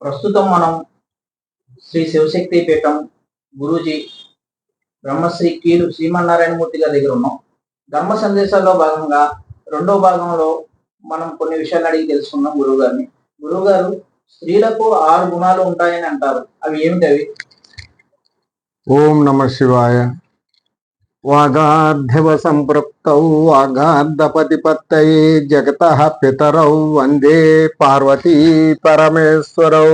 ప్రస్తుతం మనం శ్రీ శివశక్తి పీఠం గురూజీ బ్రహ్మశ్రీ కీలు శ్రీమన్నారాయణమూర్తి గారి దగ్గర ఉన్నాం. ధర్మ సందేశాల్లో భాగంగా రెండో భాగంలో మనం కొన్ని విషయాలు అడిగి తెలుసుకున్నాం గురువు గారిని. గురువు గారు, స్త్రీలకు 6 గుణాలు ఉంటాయని అంటారు, అవి ఏమిటవి? ఓం నమ శివాయ. వాగార్ధవ సంపృక్తౌ వాగార్ధపతిపత్తయే జగతః పితరౌ వందే పార్వతీ పరమేశ్వరౌ.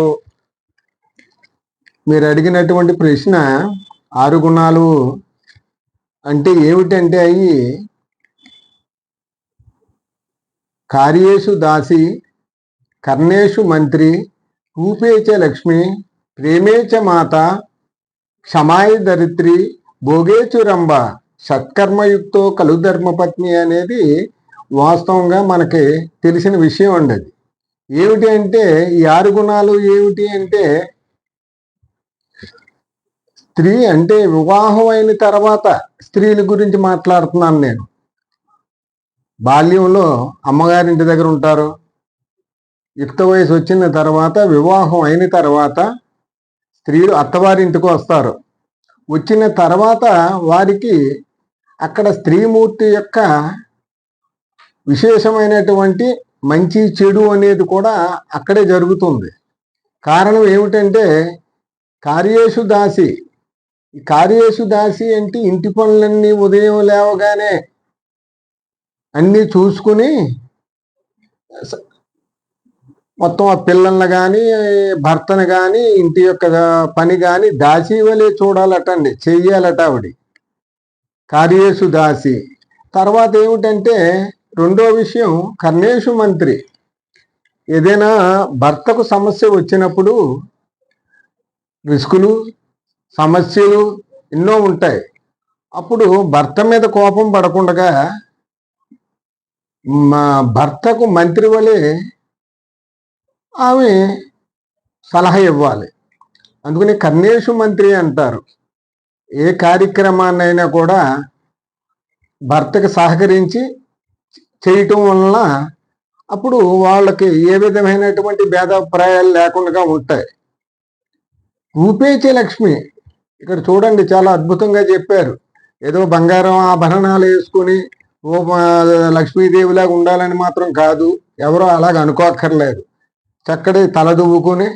మీరు అడిగినటువంటి ప్రశ్న 6 గుణాలు అంటే ఏమిటంటే, అవి కార్యేషు దాసి, కర్ణేషు మంత్రి, రూపేచ లక్ష్మి, ప్రేమేచ మాత, క్షమాయ దరిత్రి, భోగేచు రంభ, సత్కర్మయుక్తో కలు ధర్మపత్ని అనేది వాస్తవంగా మనకి తెలిసిన విషయం అండి. అది ఏమిటి అంటే, ఈ 6 గుణాలు ఏమిటి అంటే, స్త్రీ అంటే వివాహం అయిన తర్వాత స్త్రీల గురించి మాట్లాడుతున్నాను నేను. బాల్యంలో అమ్మగారింటి దగ్గర ఉంటారు, యుక్త వయసు వచ్చిన తర్వాత వివాహం అయిన తర్వాత స్త్రీలు అత్తవారింటికి వస్తారు. వచ్చిన తర్వాత వారికి అక్కడ స్త్రీమూర్తి యొక్క విశేషమైనటువంటి మంచి చెడు అనేది కూడా అక్కడే జరుగుతుంది. కారణం ఏమిటంటే, కార్యేషు దాసి. ఈ కార్యేషు దాసి అంటే ఇంటి పనులన్నీ ఉదయం లేవగానే అన్నీ చూసుకుని మొత్తం ఆ పిల్లల్ని కానీ భర్తను కానీ ఇంటి యొక్క పని కానీ దాసి వలె చూడాలటండి, చెయ్యాలట ఆవిడ. కార్యేషు దాసి. తర్వాత ఏమిటంటే, రెండో విషయం కర్ణేషు మంత్రి. ఏదైనా భర్తకు సమస్య వచ్చినప్పుడు రిస్కులు, సమస్యలు ఎన్నో ఉంటాయి. అప్పుడు భర్త మీద కోపం పడకుండా మా భర్తకు మంత్రి వలె ఆమె సలహా ఇవ్వాలి. అందుకని కర్ణేషు మంత్రి అంటారు. ఏ కార్యక్రమాన్నైనా కూడా భర్తకు సహకరించి చేయటం వలన అప్పుడు వాళ్ళకి ఏ విధమైనటువంటి భేదాభిప్రాయాలు లేకుండా ఉంటాయి. రూపేచ లక్ష్మి. ఇక్కడ చూడండి, చాలా అద్భుతంగా చెప్పారు. ఏదో బంగారం ఆభరణాలు వేసుకుని లక్ష్మీదేవిలాగా ఉండాలని మాత్రం కాదు, ఎవరో అలాగ అనుకోక్కర్లేదు. చక్కటి తల దువ్వుకొని,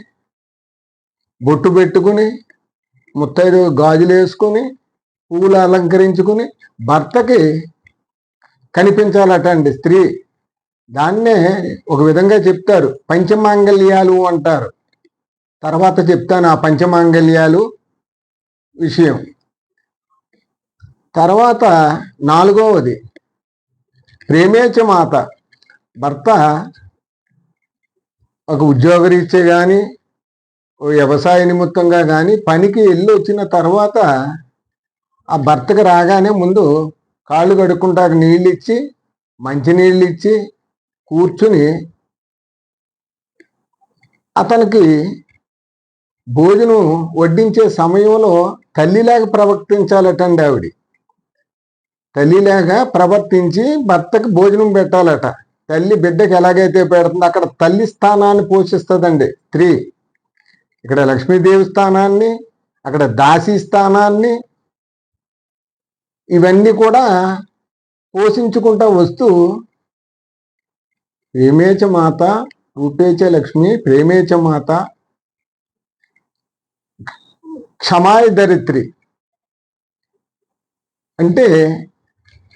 బొట్టు పెట్టుకుని, ముత్తైదు గాజులు వేసుకుని, పువ్వులు అలంకరించుకుని భర్తకి కనిపించాలట అండి స్త్రీ. దాన్నే ఒక విధంగా చెప్తారు, పంచమాంగళ్యాలు అంటారు. తర్వాత చెప్తాను ఆ పంచమాంగళ్యాలు విషయం. తర్వాత 4వది ప్రేమేచ మాత. భర్త ఒక ఉద్యోగరీత్యా కానీ వ్యవసాయ నిమిత్తంగా కానీ పనికి వెళ్ళి వచ్చిన తర్వాత ఆ భర్తకు రాగానే ముందు కాళ్ళు కడుక్కుంటాక నీళ్ళు ఇచ్చి, మంచినీళ్ళు ఇచ్చి కూర్చుని అతనికి భోజనం వడ్డించే సమయంలో తల్లిలాగా ప్రవర్తించాలటండి ఆవిడ. తల్లిలాగా ప్రవర్తించి భర్తకు భోజనం పెట్టాలట. తల్లి బిడ్డకి ఎలాగైతే పెడుతుందో అక్కడ తల్లి స్థానాన్ని పోషిస్తుందండి స్త్రీ. ఇక్కడ లక్ష్మీదేవి స్థానాన్ని, అక్కడ దాసి స్థానాన్ని, ఇవన్నీ కూడా పోషించుకుంటా వస్తూ ప్రేమేచ మాత, రూపేచ లక్ష్మి, ప్రేమేచ మాత, క్షమాయ దరిత్రి. అంటే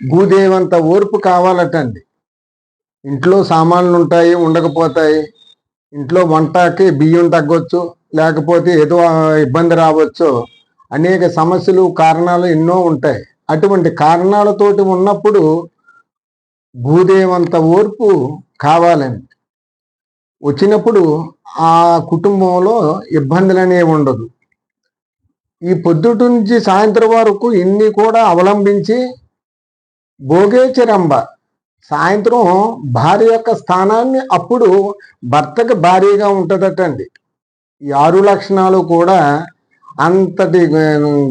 భూదేవంత ఓర్పు కావాలటండి. ఇంట్లో సామాన్లు ఉంటాయి, ఉండకపోతాయి. ఇంట్లో వంటకి బియ్యం తగ్గొచ్చు, లేకపోతే ఏదో ఇబ్బంది రావచ్చు. అనేక సమస్యలు, కారణాలు ఎన్నో ఉంటాయి. అటువంటి కారణాలతోటి ఉన్నప్పుడు భూదేవంత ఓర్పు కావాలండి. వచ్చినప్పుడు ఆ కుటుంబంలో ఇబ్బందులు అనేవి ఉండదు. ఈ పొద్దుటి నుంచి సాయంత్రం వరకు ఇన్ని కూడా అవలంబించి భోగేచ రంభ. సాయంత్రం భార్య యొక్క స్థానాన్ని అప్పుడు భర్తకి భారీగా ఉంటుందటండి. ఈ 6 లక్షణాలు కూడా అంతటి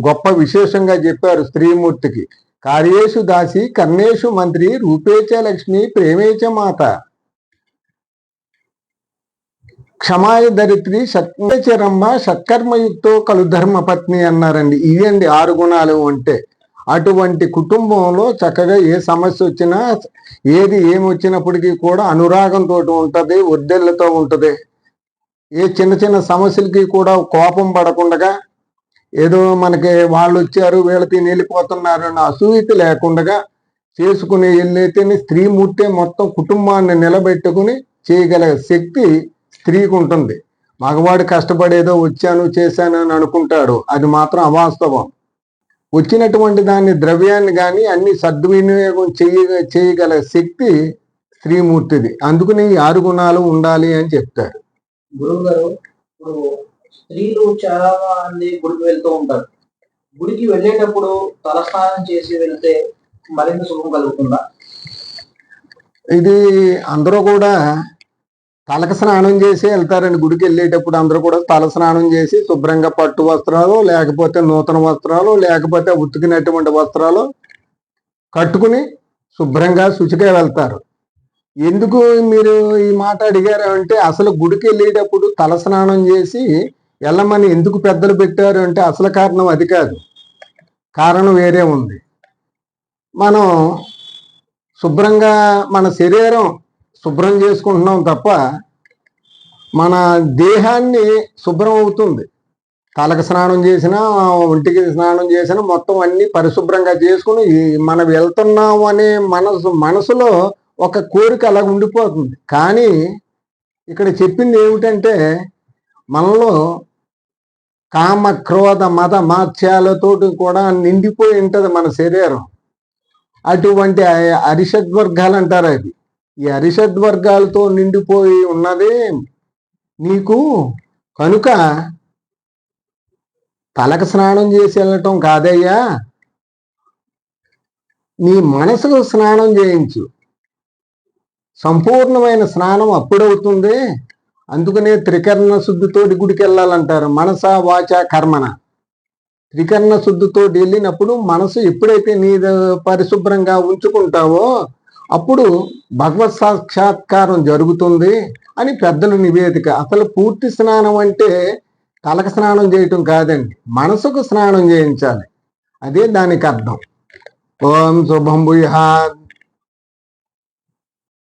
గొప్ప విశేషంగా చెప్పారు స్త్రీమూర్తికి. కార్యేషు దాసి, కర్ణేషు మంత్రి, రూపేచ లక్ష్మి, ప్రేమేచ మాత. క్షమాయ దరిత్రి సత్యచరమ్మ సత్కర్మయుక్తో కలు ధర్మపత్ని అన్నారండి. ఇదండి 6 గుణాలు అంటే. అటువంటి కుటుంబంలో చక్కగా ఏ సమస్య వచ్చినా ఏమి వచ్చినప్పటికీ కూడా అనురాగంతో ఉంటది, ఒద్దెళ్లతో ఉంటది. ఏ చిన్న చిన్న సమస్యలకి కూడా కోపం పడకుండా, ఏదో మనకి వాళ్ళు వచ్చారు వీళ్ళ తిని వెళ్ళిపోతున్నారు అన్న అసూయత లేకుండా చేసుకుని వెళ్ళైతేనే స్త్రీమూర్తే మొత్తం కుటుంబాన్ని నిలబెట్టుకుని చేయగల శక్తి స్త్రీకి ఉంటుంది. మగవాడు కష్టపడేదో వచ్చాను చేశాను అని అనుకుంటాడు, అది మాత్రం అవాస్తవం. వచ్చినటువంటి దాన్ని ద్రవ్యాన్ని కానీ అన్ని సద్వినియోగం చేయగల శక్తి స్త్రీమూర్తిది. అందుకని ఈ 6 గుణాలు ఉండాలి అని చెప్తారు. గురువు గారు, ఇప్పుడు స్త్రీలు చాలా మంది గుడికి వెళ్తూ ఉంటారు. గుడికి వెళ్ళేటప్పుడు తలస్నానం చేసి వెళ్తే మరింత శుభం కలుగుతుందా? ఇది అందరూ కూడా తలకు స్నానం చేసి వెళ్తారండి. గుడికి వెళ్ళేటప్పుడు అందరూ కూడా తల స్నానం చేసి శుభ్రంగా పట్టు వస్త్రాలు, లేకపోతే నూతన వస్త్రాలు, లేకపోతే ఉతికినటువంటి వస్త్రాలు కట్టుకుని శుభ్రంగా శుచిగా వెళ్తారు. ఎందుకు మీరు ఈ మాట అడిగారు అంటే, అసలు గుడికి వెళ్ళేటప్పుడు తల స్నానం చేసి వెళ్ళమని ఎందుకు పెద్దలు పెట్టారు అంటే అసలు కారణం అది కాదు, కారణం వేరే ఉంది. మనం శుభ్రంగా మన శరీరం శుభ్రం చేసుకుంటున్నాం తప్ప మన దేహాన్ని శుభ్రం అవుతుంది. తలకు స్నానం చేసినా, ఒంటికి స్నానం చేసినా మొత్తం అన్ని పరిశుభ్రంగా చేసుకుని మనం వెళ్తున్నాం అనే మనసులో ఒక కోరిక అలా ఉండిపోతుంది. కానీ ఇక్కడ చెప్పింది ఏమిటంటే, మనలో కామ క్రోధ మద మాత్స్యాలతోటి కూడా నిండిపోయి ఉంటుంది మన శరీరం. అటువంటి అరిషడ్వర్గాలు అంటారు అది. ఈ అరిషడ్వర్గాలతో నిండిపోయి ఉన్నది నీకు. కనుక తలకు స్నానం చేసి వెళ్ళటం కాదయ్యా, నీ మనసుకు స్నానం చేయించు. సంపూర్ణమైన స్నానం అప్పుడవుతుంది. అందుకనే త్రికరణ శుద్ధితోటి గుడికి వెళ్ళాలంటారు. మనస వాచ కర్మన త్రికరణ శుద్ధితోటి వెళ్ళినప్పుడు మనసు ఎప్పుడైతే నీ పరిశుభ్రంగా ఉంచుకుంటావో అప్పుడు భగవత్ సాక్షాత్కారం జరుగుతుంది అని పెద్దల నివేదిక. అసలు పూర్తి స్నానం అంటే తలకు స్నానం చేయటం కాదండి, మనసుకు స్నానం చేయించాలి. అదే దానికి అర్థం. ఓం శుభం భూయాత్.